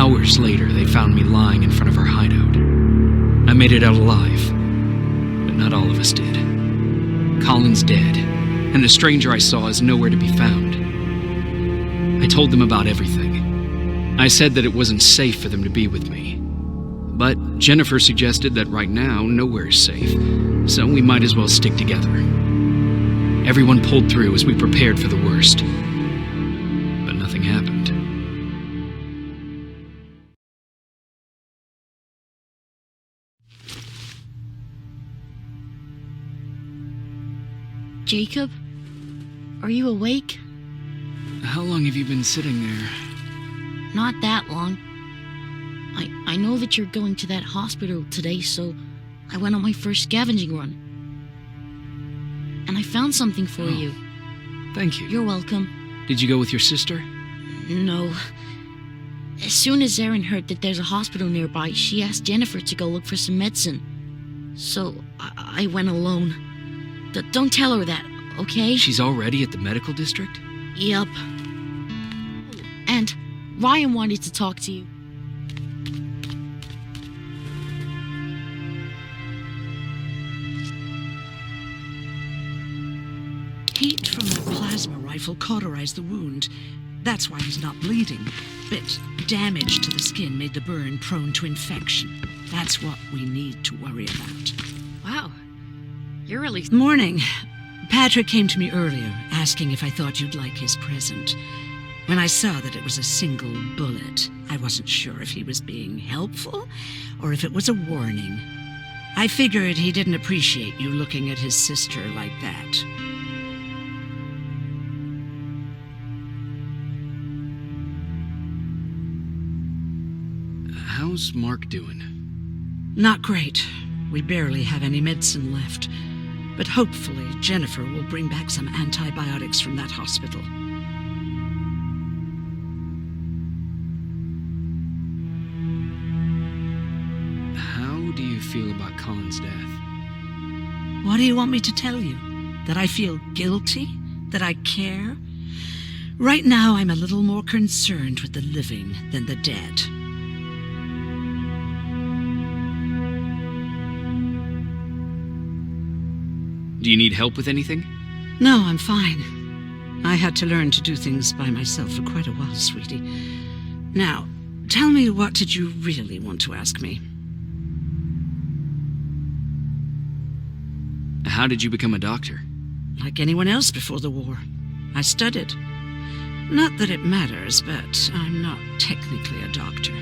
Hours later, they found me lying in front of our hideout. I made it out alive, but not all of us did. Colin's dead, and the stranger I saw is nowhere to be found. I told them about everything. I said that it wasn't safe for them to be with me. But Jennifer suggested that right now, nowhere is safe, so we might as well stick together. Everyone pulled through as we prepared for the worst. But nothing happened. Jacob? Are you awake? How long have you been sitting there? Not that long. I know that you're going to that hospital today, so I went on my first scavenging run. And I found something for you. Thank you. You're welcome. Did you go with your sister? No. As soon as Erin heard that there's a hospital nearby, she asked Jennifer to go look for some medicine. So I went alone. Don't tell her that, okay? She's already at the medical district? Yup. And Ryan wanted to talk to you. Heat from the plasma rifle cauterized the wound. That's why he's not bleeding. But damage to the skin made the burn prone to infection. That's what we need to worry about. Wow. You're really... Morning. Patrick came to me earlier, asking if I thought you'd like his present. When I saw that it was a single bullet, I wasn't sure if he was being helpful or if it was a warning. I figured he didn't appreciate you looking at his sister like that. How's Mark doing? Not great. We barely have any medicine left. But hopefully Jennifer will bring back some antibiotics from that hospital. How do you feel about Colin's death? What do you want me to tell you? That I feel guilty? That I care? Right now I'm a little more concerned with the living than the dead. Do you need help with anything? No, I'm fine. I had to learn to do things by myself for quite a while, sweetie. Now, tell me, what did you really want to ask me? How did you become a doctor? Like anyone else before the war. I studied. Not that it matters, but I'm not technically a doctor.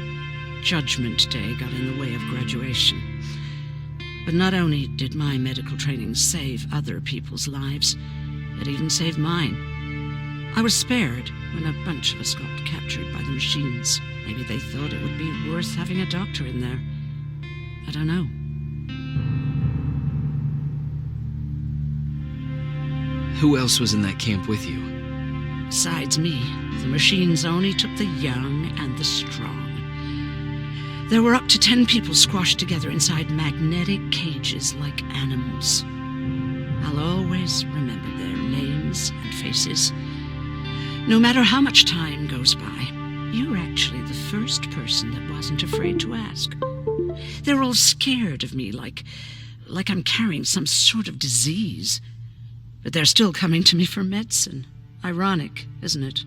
Judgment Day got in the way of graduation. But not only did my medical training save other people's lives, it even saved mine. I was spared when a bunch of us got captured by the machines. Maybe they thought it would be worth having a doctor in there. I don't know. Who else was in that camp with you? Besides me, the machines only took the young and the strong. There were up to 10 people squashed together inside magnetic cages like animals. I'll always remember their names and faces. No matter how much time goes by, you're actually the first person that wasn't afraid to ask. They're all scared of me, like I'm carrying some sort of disease. But they're still coming to me for medicine. Ironic, isn't it?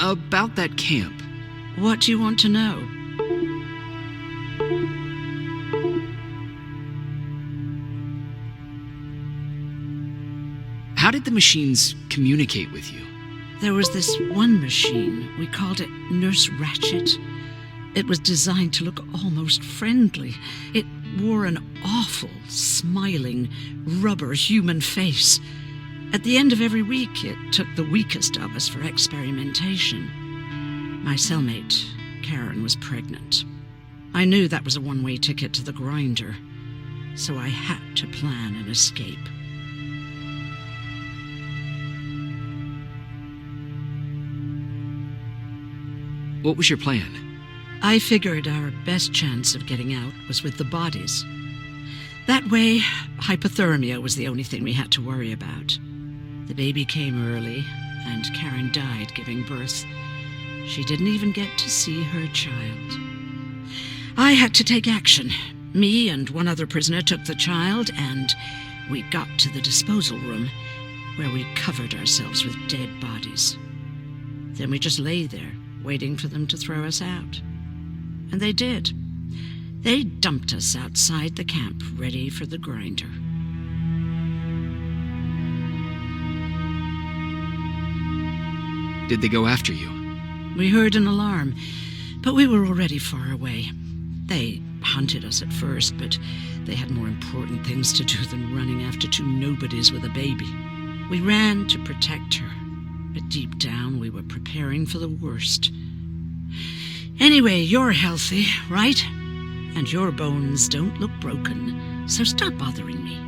About that camp. What do you want to know? How did the machines communicate with you? There was this one machine. We called it Nurse Ratchet. It was designed to look almost friendly. It wore an awful, smiling, rubber human face. At the end of every week, it took the weakest of us for experimentation. My cellmate, Karen, was pregnant. I knew that was a one-way ticket to the grinder, so I had to plan an escape. What was your plan? I figured our best chance of getting out was with the bodies. That way, hypothermia was the only thing we had to worry about. The baby came early, and Karen died giving birth. She didn't even get to see her child. I had to take action. Me and one other prisoner took the child, and we got to the disposal room, where we covered ourselves with dead bodies. Then we just lay there, waiting for them to throw us out. And they did. They dumped us outside the camp, ready for the grinder. Did they go after you? We heard an alarm, but we were already far away. They hunted us at first, but they had more important things to do than running after two nobodies with a baby. We ran to protect her, but deep down we were preparing for the worst. Anyway, you're healthy, right? And your bones don't look broken, so stop bothering me.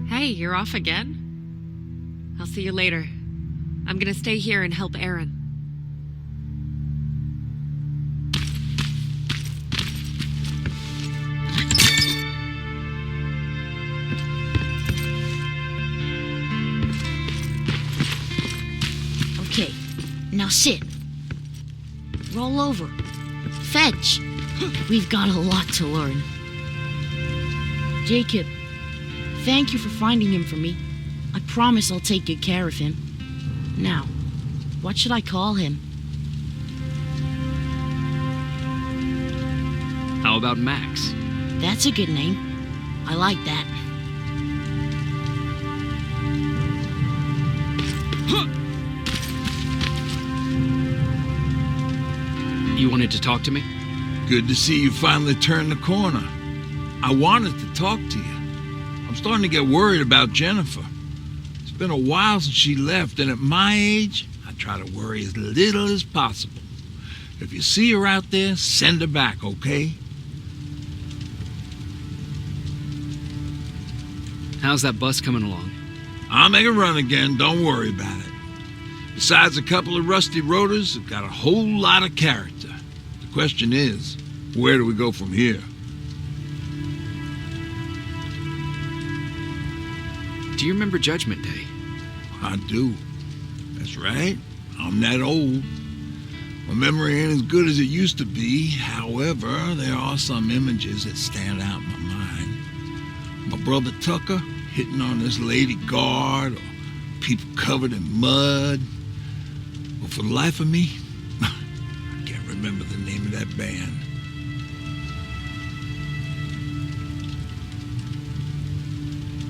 Hey, you're off again? I'll see you later. I'm gonna stay here and help Aaron. Okay, now sit. Roll over. Fetch. We've got a lot to learn. Jacob, thank you for finding him for me. I promise I'll take good care of him. Now, what should I call him? How about Max? That's a good name. I like that. You wanted to talk to me? Good to see you finally turned the corner. I wanted to talk to you. I'm starting to get worried about Jennifer. It's been a while since she left, and at my age, I try to worry as little as possible. If you see her out there, send her back, okay? How's that bus coming along? I'll make a run again, don't worry about it. Besides a couple of rusty rotors, it's got a whole lot of character. The question is, where do we go from here? Do you remember Judgment Day? I do. That's right. I'm that old. My memory ain't as good as it used to be. However, there are some images that stand out in my mind. My brother Tucker hitting on this lady guard, or people covered in mud. But for the life of me, I can't remember the name of that band.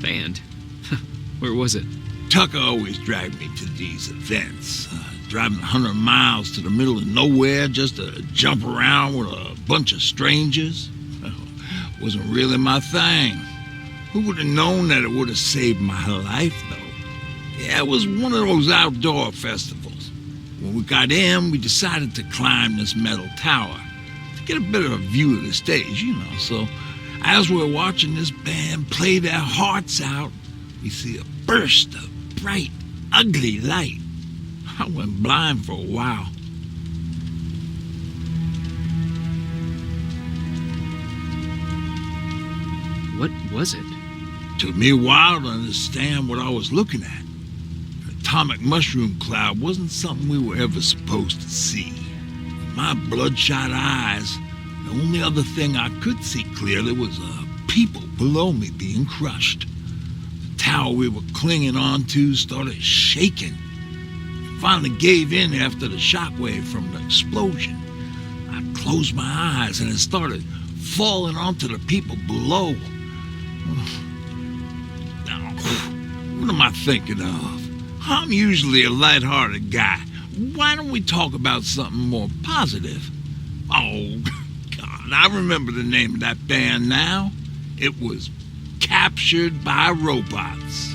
Band? Where was it? Tucker always dragged me to these events, driving 100 miles to the middle of nowhere just to jump around with a bunch of strangers. Wasn't really my thing. Who would have known that it would have saved my life, though? Yeah, it was one of those outdoor festivals. When we got in, we decided to climb this metal tower to get a bit of a view of the stage, you know. So as we're watching this band play their hearts out, we see a burst of bright, ugly light. I went blind for a while. What was it? Took me a while to understand what I was looking at. An atomic mushroom cloud wasn't something we were ever supposed to see. In my bloodshot eyes, the only other thing I could see clearly was people below me being crushed. The tower we were clinging onto started shaking. It finally gave in after the shockwave from the explosion. I closed my eyes and it started falling onto the people below. What am I thinking of? I'm usually a lighthearted guy. Why don't we talk about something more positive? Oh, God, I remember the name of that band now. It was Captured by Robots.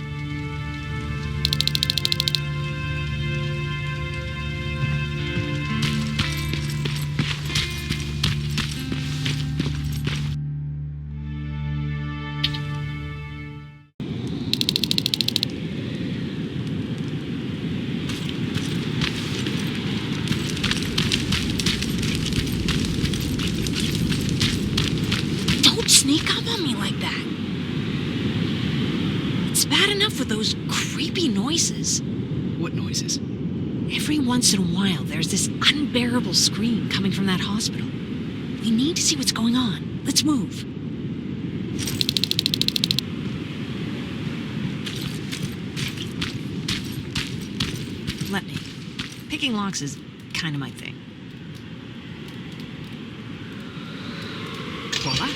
sneak up on me like that? It's bad enough with those creepy noises. What noises? Every once in a while, there's this unbearable scream coming from that hospital. We need to see what's going on. Let's move. Let me. Picking locks is kind of my thing. Voila.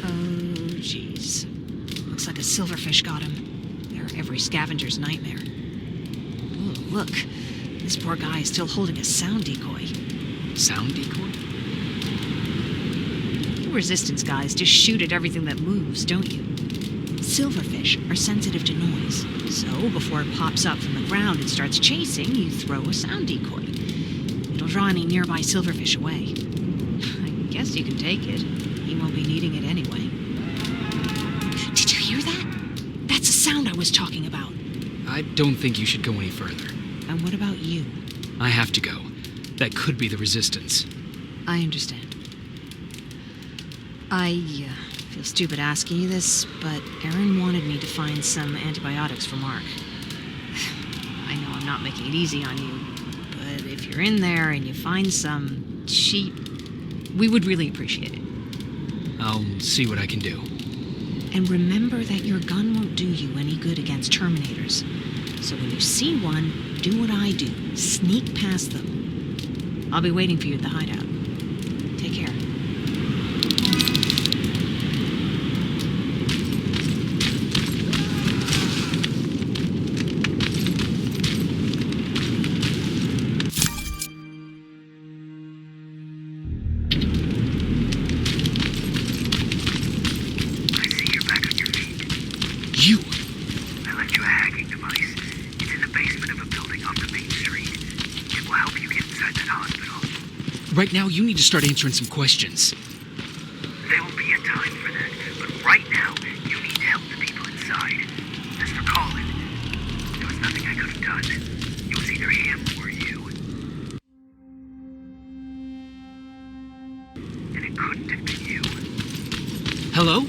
Oh, jeez. Looks like a silverfish got him. They're every scavenger's nightmare. Oh, look. This poor guy is still holding a sound decoy. Sound decoy? You resistance guys just shoot at everything that moves, don't you? Silverfish are sensitive to noise, so before it pops up from the ground and starts chasing, you throw a sound decoy. It'll draw any nearby silverfish away. I guess you can take it. He won't be needing it anyway. Did you hear that? That's the sound I was talking about. I don't think you should go any further. And what about you? I have to go. That could be the resistance. I understand. I feel stupid asking you this, but Erin wanted me to find some antibiotics for Mark. I know I'm not making it easy on you, but if you're in there and you find some cheap, we would really appreciate it. I'll see what I can do. And remember that your gun won't do you any good against Terminators. So when you see one, do what I do. Sneak past them. I'll be waiting for you at the hideout. Take care. You! I left you a hacking device. It's in the basement of a building off the main street. It will help you get inside that hospital. Right now, you need to start answering some questions. There will be a time for that, but right now, you need to help the people inside. As for Colin, there was nothing I could have done. It was either him or you. And it couldn't have been you. Hello?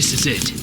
This is it.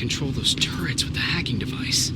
control those turrets with the hacking device.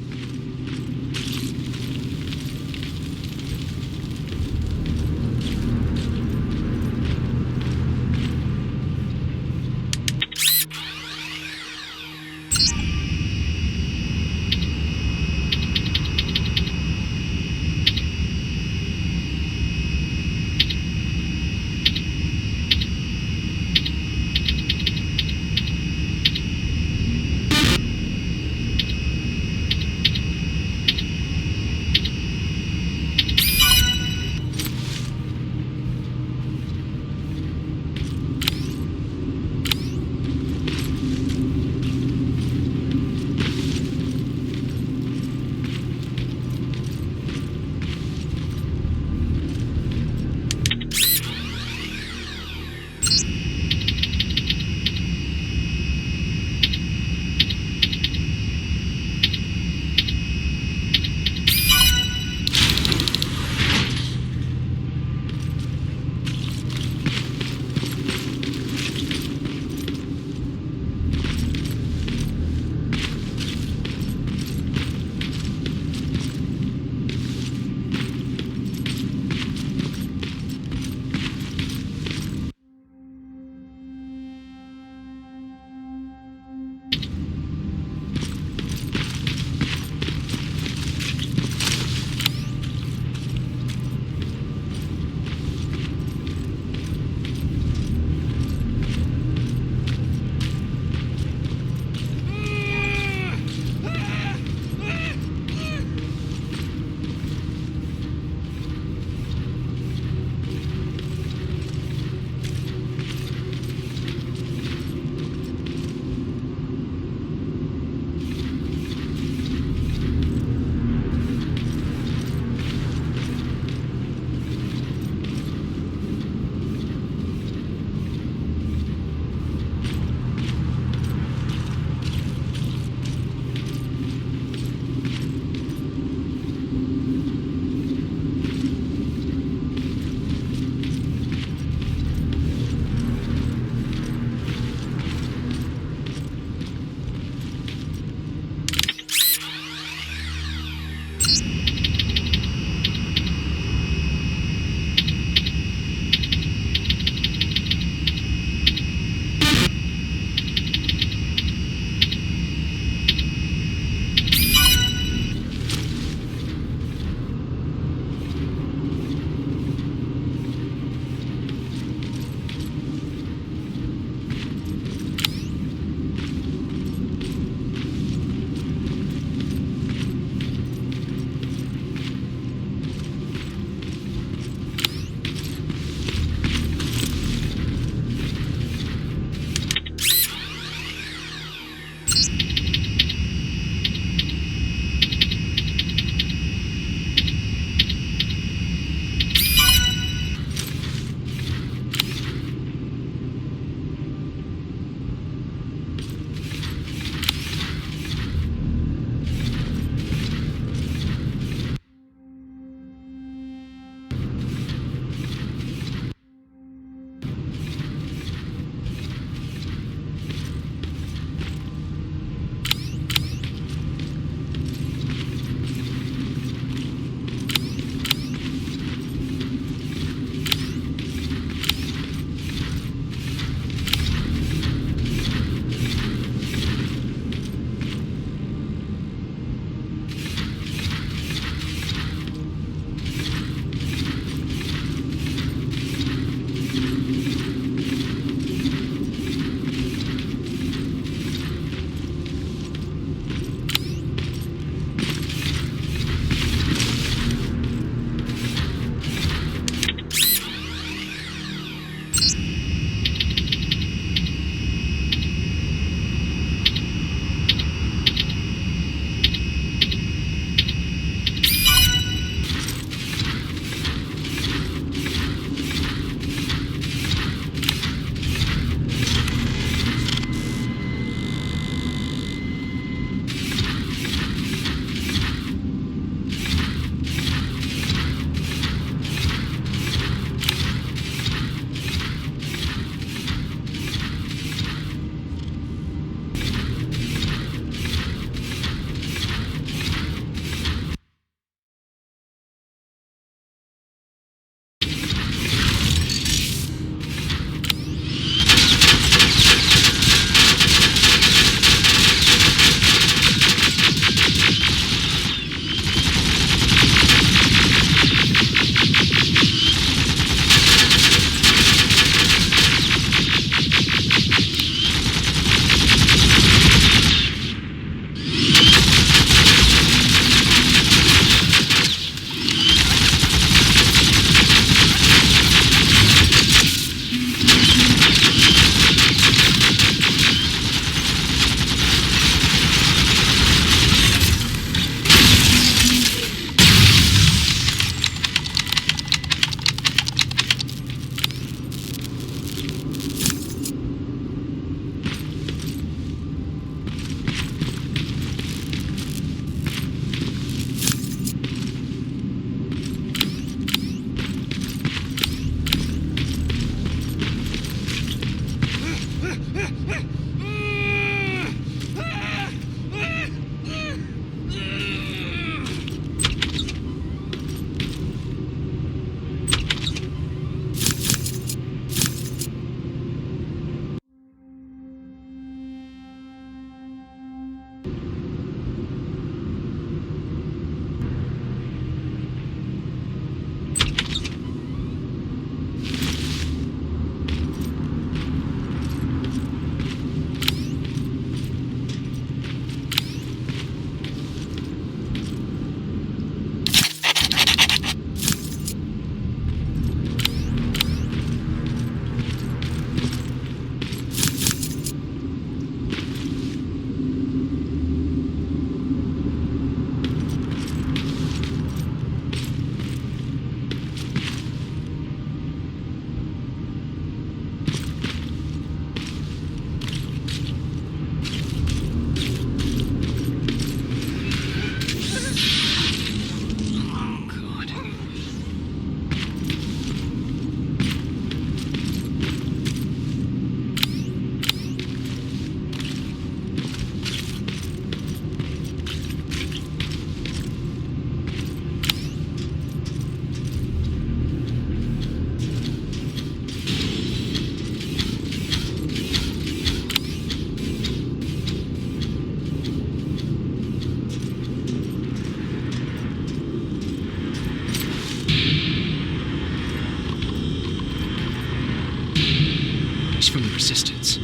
from the Resistance.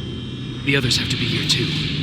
The others have to be here too.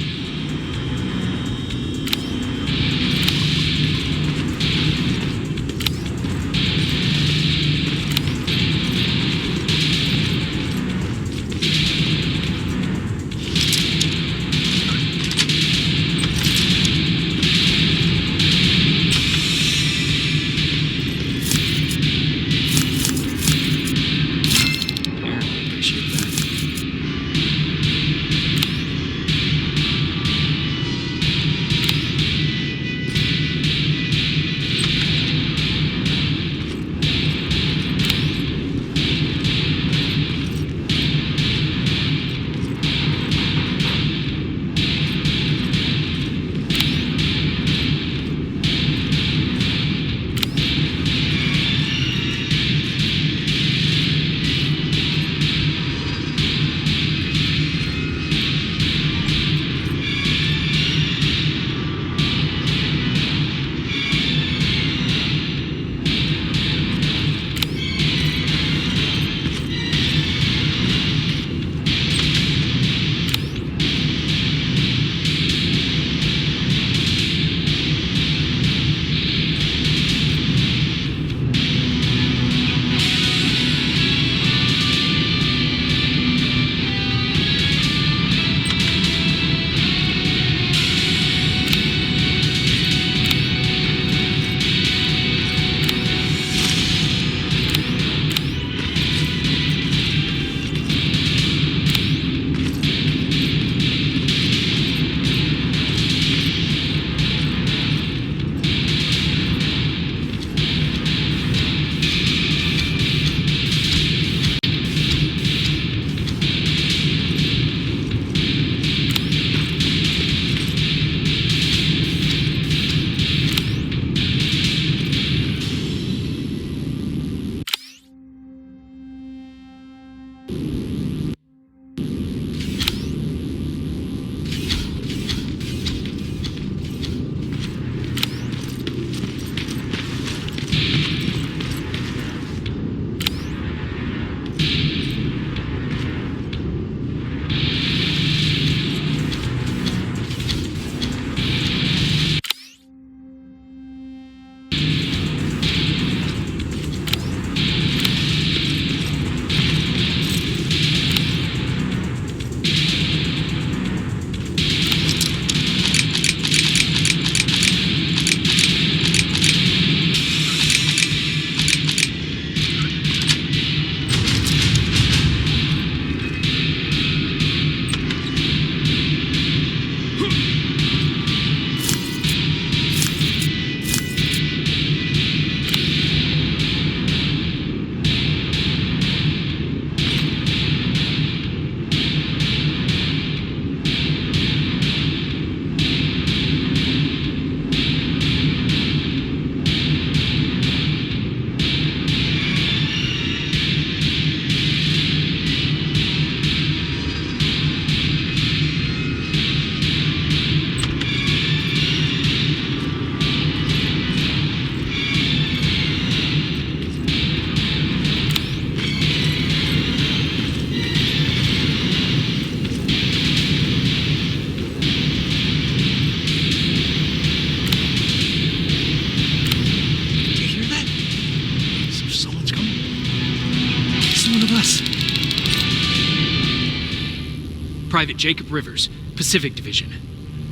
Private Jacob Rivers, Pacific Division.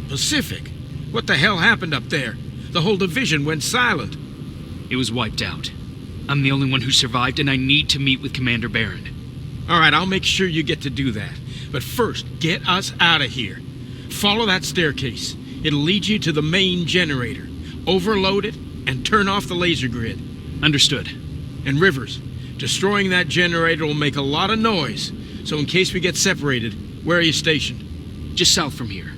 Pacific? What the hell happened up there? The whole division went silent. It was wiped out. I'm the only one who survived, and I need to meet with Commander Barron. All right, I'll make sure you get to do that. But first, get us out of here. Follow that staircase. It'll lead you to the main generator. Overload it and turn off the laser grid. Understood. And Rivers, destroying that generator will make a lot of noise. So in case we get separated, where are you stationed? Just south from here.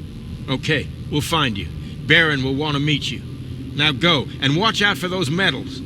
Okay, we'll find you. Barron will want to meet you. Now go, and watch out for those medals.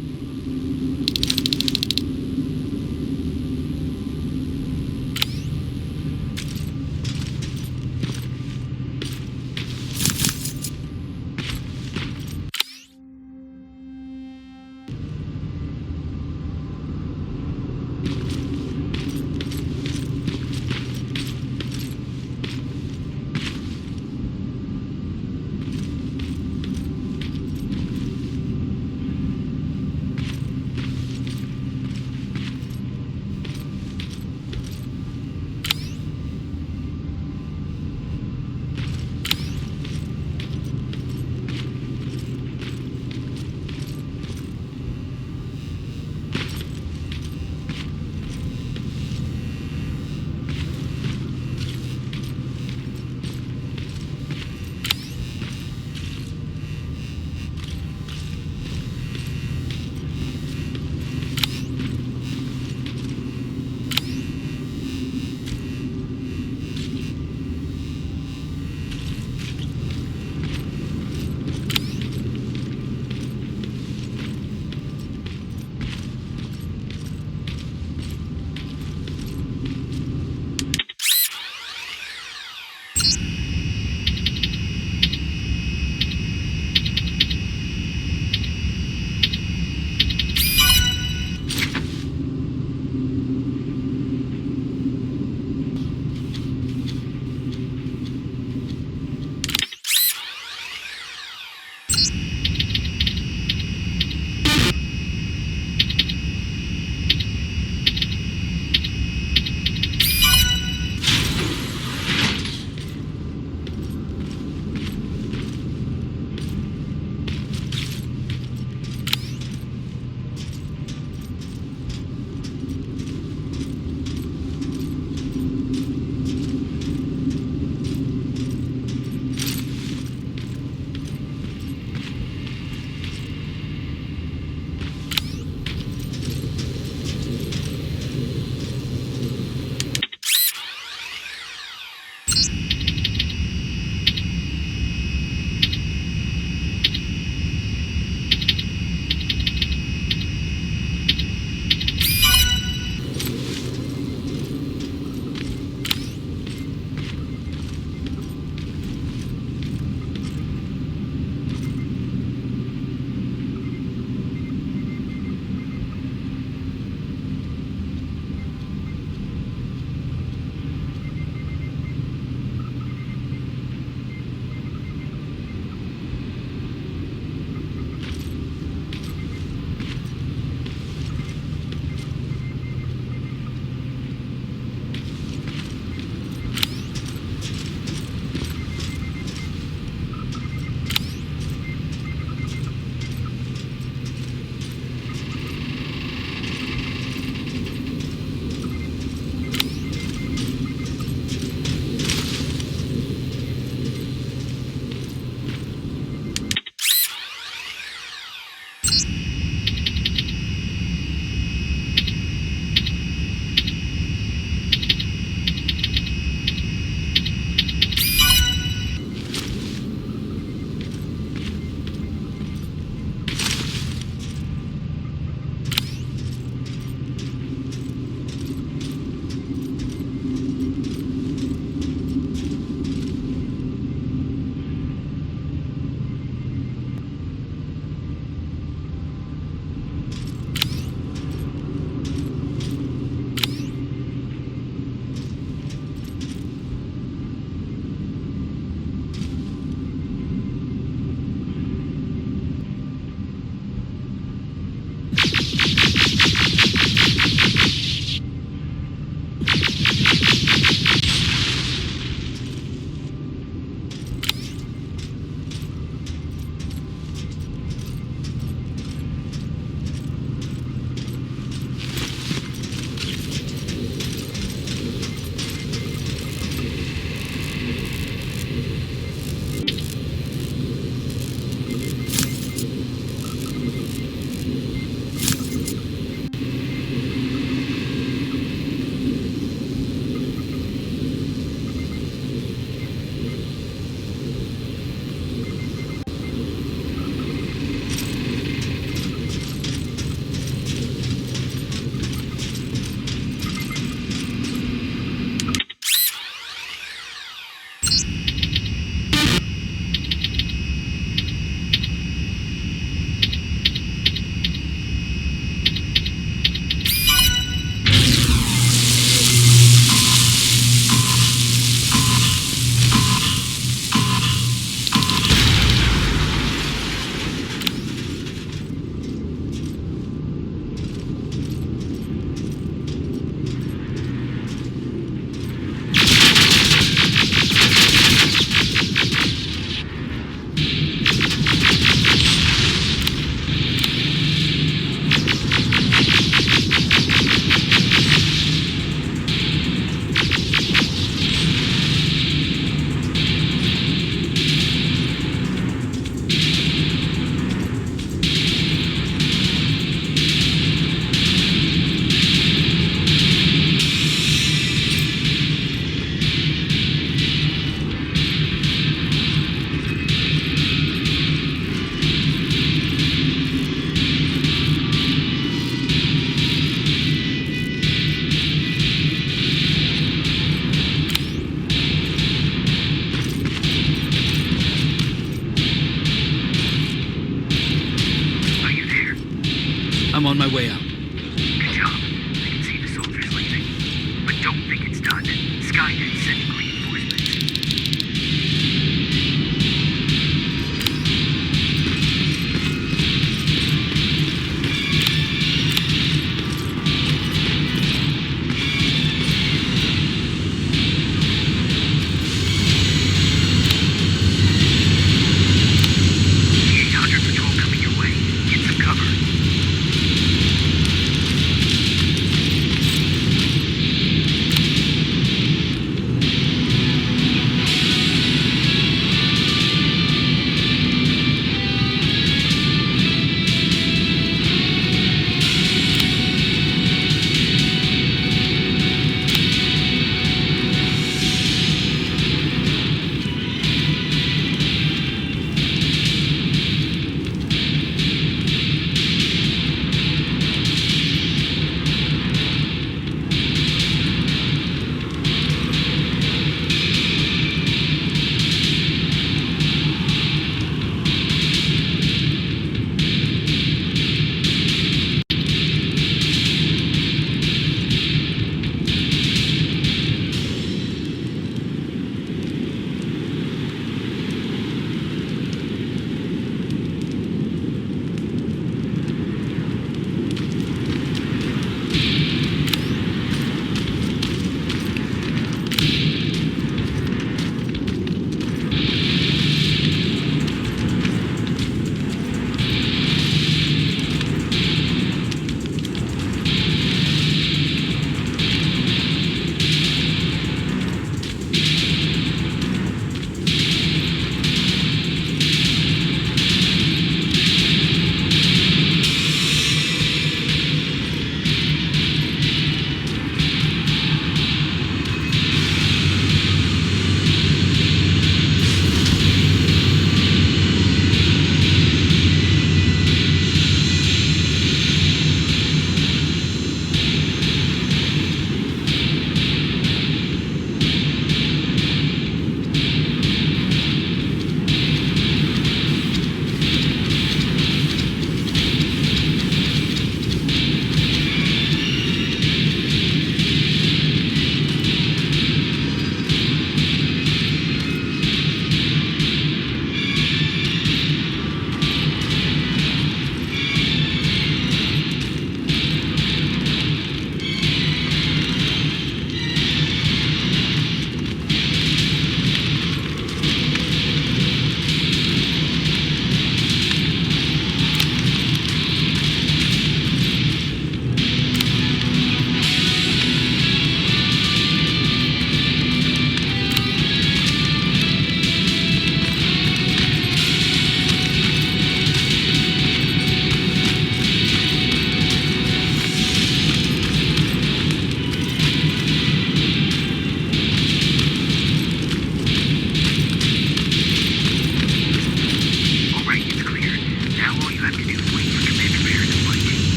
I'm on my way out. Good job. I can see the soldiers leaving. But don't think it's done. Skynet's sending reinforcements.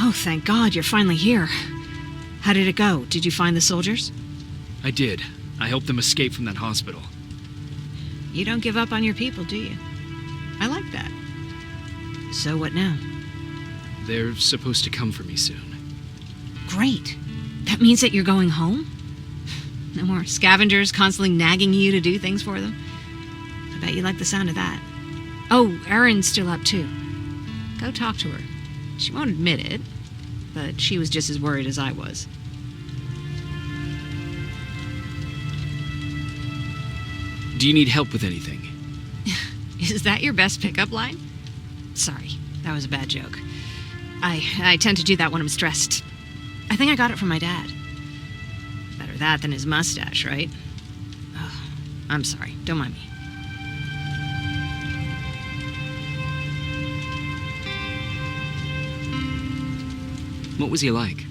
Oh, thank God, you're finally here. How did it go? Did you find the soldiers? I did. I helped them escape from that hospital. You don't give up on your people, do you? I like that. So what now? They're supposed to come for me soon. Great. That means that you're going home? No more scavengers constantly nagging you to do things for them? I bet you like the sound of that. Oh, Erin's still up too. Go talk to her. She won't admit it, but she was just as worried as I was. Do you need help with anything? Is that your best pickup line? Sorry, that was a bad joke. I tend to do that when I'm stressed. I think I got it from my dad. Better that than his mustache, right? Oh, I'm sorry, don't mind me. What was he like?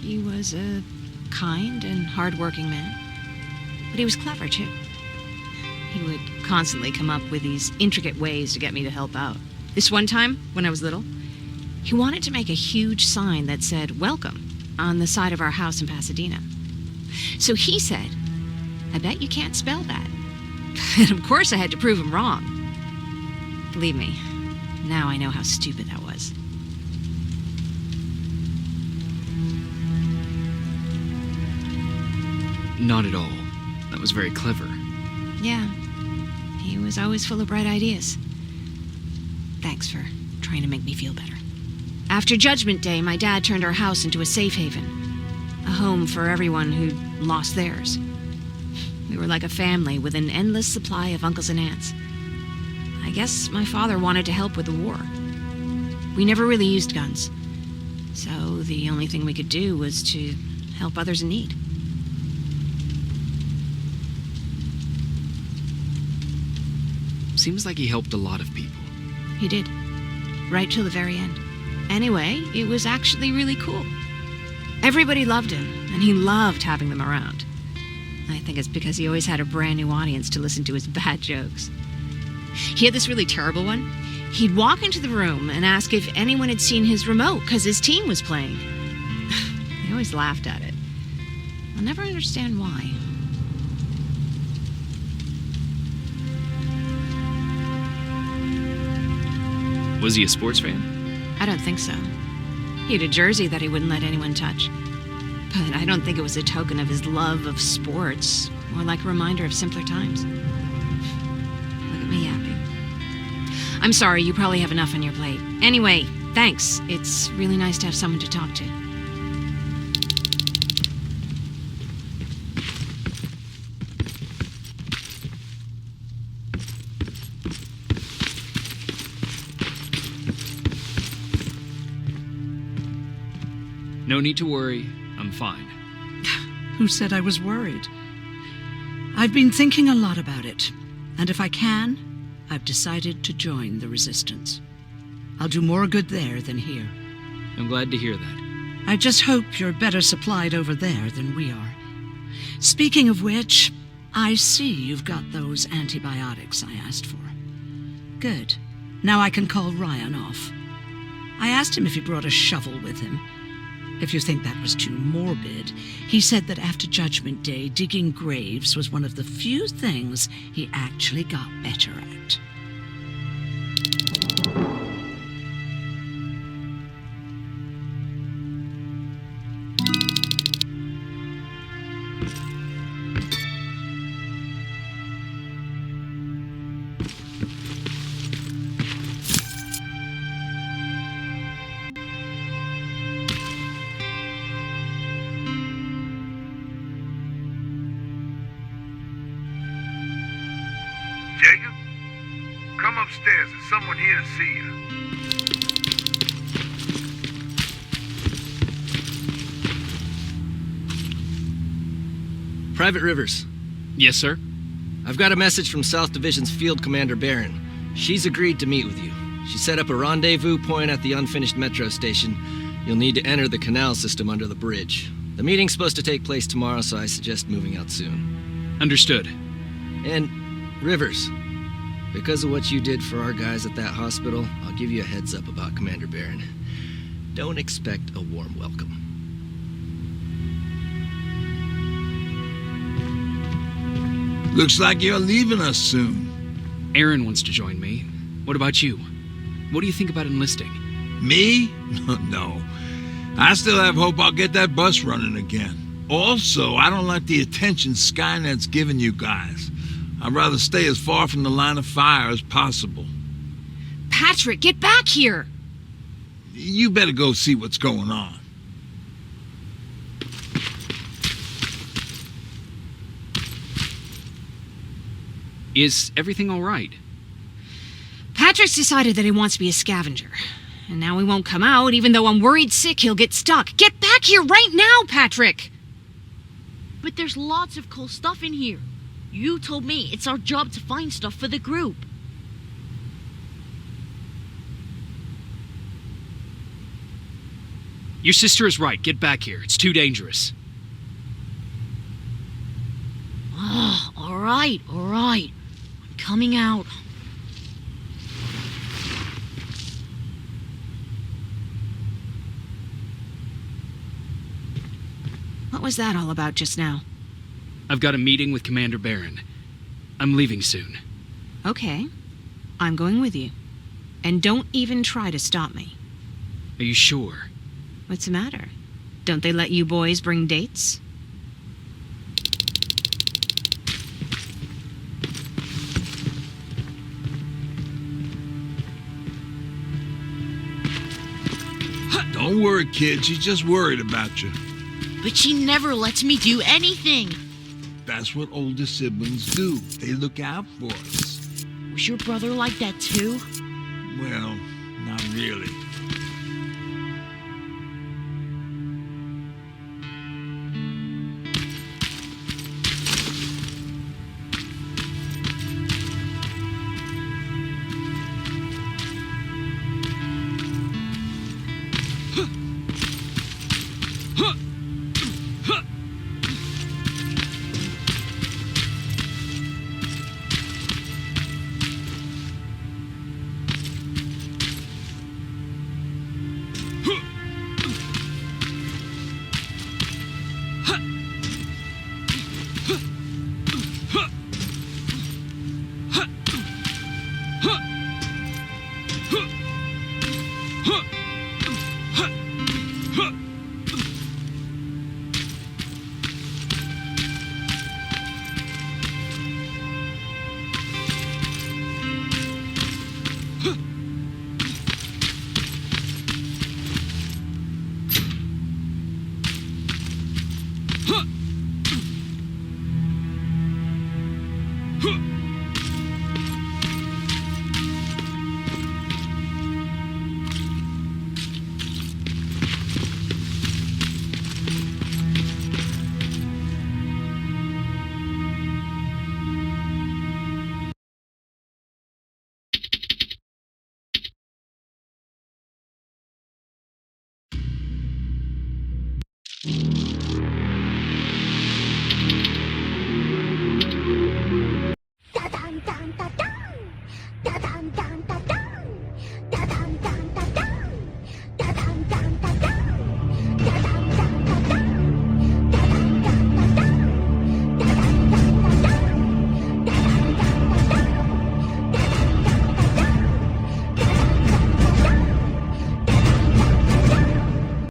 He was a kind and hard-working man. But he was clever, too. He would constantly come up with these intricate ways to get me to help out. This one time, when I was little, he wanted to make a huge sign that said, "Welcome," on the side of our house in Pasadena. So he said, "I bet you can't spell that." And of course I had to prove him wrong. Believe me, now I know how stupid that was. Not at all. That was very clever. Yeah, he was always full of bright ideas. Thanks for trying to make me feel better. After Judgment Day, my dad turned our house into a safe haven. A home for everyone who'd lost theirs. We were like a family with an endless supply of uncles and aunts. I guess my father wanted to help with the war. We never really used guns. So the only thing we could do was to help others in need. Seems like he helped a lot of people. He did. Right till the very end. Anyway, it was actually really cool. Everybody loved him, and he loved having them around. I think it's because he always had a brand new audience to listen to his bad jokes. He had this really terrible one. He'd walk into the room and ask if anyone had seen his remote because his team was playing. I always laughed at it. I'll never understand why. Was he a sports fan? I don't think so. He had a jersey that he wouldn't let anyone touch. But I don't think it was a token of his love of sports, more like a reminder of simpler times. Look at me yapping. I'm sorry, you probably have enough on your plate. Anyway, thanks. It's really nice to have someone to talk to. No need to worry. I'm fine. Who said I was worried? I've been thinking a lot about it, and if I can, I've decided to join the resistance. I'll do more good there than here. I'm glad to hear that. I just hope you're better supplied over there than we are. Speaking of which, I see you've got those antibiotics I asked for. Good. Now I can call Ryan off. I asked him if he brought a shovel with him. If you think that was too morbid, he said that after Judgment Day, digging graves was one of the few things he actually got better at. Jacob? Come upstairs. There's someone here to see you. Private Rivers, Yes, sir? I've got a message from South Division's Field Commander Barron. She's agreed to meet with you. She set up a rendezvous point at the unfinished metro station. You'll need to enter the canal system under the bridge. The meeting's supposed to take place tomorrow, so I suggest moving out soon. Understood. And Rivers, because of what you did for our guys at that hospital, I'll give you a heads up about Commander Barron. Don't expect a warm welcome. Looks like you're leaving us soon. Aaron wants to join me. What about you? What do you think about enlisting? Me? No. I still have hope I'll get that bus running again. Also, I don't like the attention Skynet's giving you guys. I'd rather stay as far from the line of fire as possible. Patrick, get back here! You better go see what's going on. Is everything all right? Patrick's decided that he wants to be a scavenger. And now he won't come out, even though I'm worried sick he'll get stuck. Get back here right now, Patrick! But there's lots of cool stuff in here. You told me it's our job to find stuff for the group. Your sister is right. Get back here. It's too dangerous. Oh, all right. I'm coming out. What was that all about just now? I've got a meeting with Commander Barron. I'm leaving soon. Okay. I'm going with you. And don't even try to stop me. Are you sure? What's the matter? Don't they let you boys bring dates? Don't worry, kid. She's just worried about you. But she never lets me do anything. That's what older siblings do. They look out for us. Was your brother like that too? Well, not really.